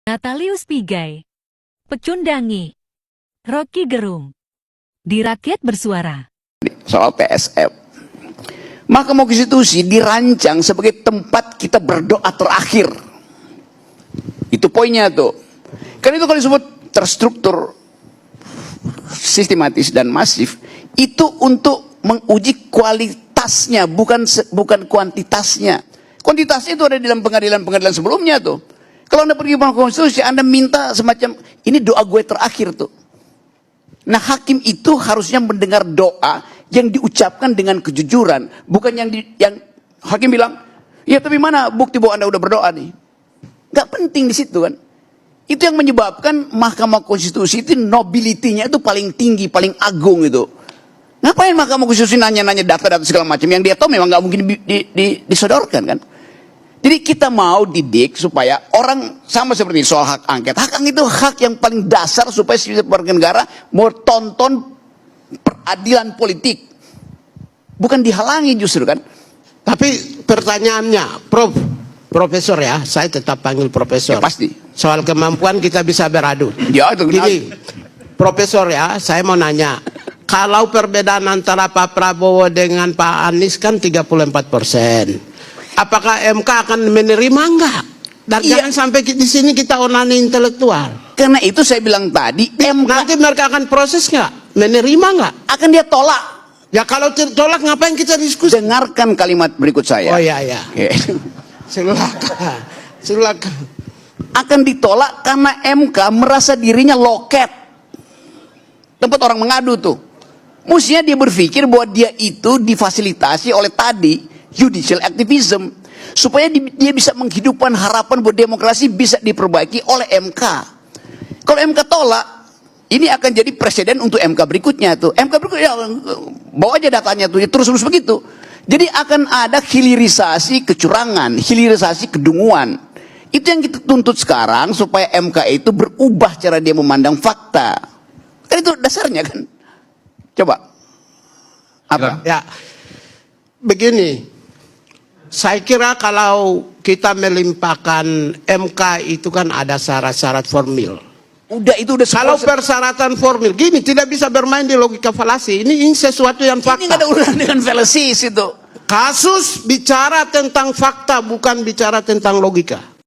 Natalius Pigai, Pecundangi, Rocky Gerung, di Rakyat Bersuara. Soal TSM, Mahkamah Konstitusi dirancang sebagai tempat kita berdoa terakhir. Itu poinnya tuh. Karena itu kalau disebut terstruktur, sistematis dan masif, itu untuk menguji kualitasnya, bukan kuantitasnya. Kuantitasnya itu ada di dalam pengadilan-pengadilan sebelumnya tuh. Kalau Anda pergi ke Mahkamah Konstitusi, Anda minta semacam, ini doa gue terakhir tuh. Nah, hakim itu harusnya mendengar doa yang diucapkan dengan kejujuran, bukan yang hakim bilang, ya tapi mana bukti bahwa Anda udah berdoa nih? Gak penting di situ kan. Itu yang menyebabkan Mahkamah Konstitusi itu nobility-nya itu paling tinggi, paling agung itu. Ngapain Mahkamah Konstitusi nanya-nanya data-data segala macam yang dia tahu memang gak mungkin disodorkan kan? Jadi kita mau didik supaya orang sama seperti soal hak angket. Hak angket itu hak yang paling dasar supaya setiap warga negara mau tonton peradilan politik. Bukan dihalangi justru kan. Tapi pertanyaannya, Profesor ya, saya tetap panggil Profesor. Ya, pasti. Soal kemampuan kita bisa beradu. Ya, itu Jadi, Profesor ya, saya mau nanya. Kalau perbedaan antara Pak Prabowo dengan Pak Anies kan 34%. Apakah MK akan menerima enggak? Dan iya. jangan sampai di sini kita onani intelektual. Karena itu saya bilang tadi, MK Nanti mereka akan proses enggak? Menerima enggak? akan dia tolak. Ya kalau tolak ngapain kita diskusi? Dengarkan kalimat berikut saya. Oh iya iya. Ya. Silakan. Silakan. Akan ditolak karena MK merasa dirinya loket. Tempat orang mengadu tuh. Mestinya dia berpikir bahwa dia itu difasilitasi oleh tadi judicial activism, supaya dia bisa menghidupkan harapan bahwa demokrasi bisa diperbaiki oleh MK. Kalau MK tolak, ini akan jadi presiden untuk MK berikutnya tuh. MK berikutnya bawa aja datanya tuh, ya, terus begitu. Jadi akan ada hilirisasi kecurangan, hilirisasi kedunguan. Itu yang kita tuntut sekarang supaya MK itu berubah cara dia memandang fakta. Kan itu dasarnya kan. Coba. Apa? Ya. Begini. Saya kira kalau kita melimpahkan MK itu kan ada syarat-syarat formil. Itu udah kalau persyaratan formil, gini tidak bisa bermain di logika falasi. Ini sesuatu yang fakta. Ini nggak ada urusan dengan fallacies itu. Kasus bicara tentang fakta, bukan bicara tentang logika.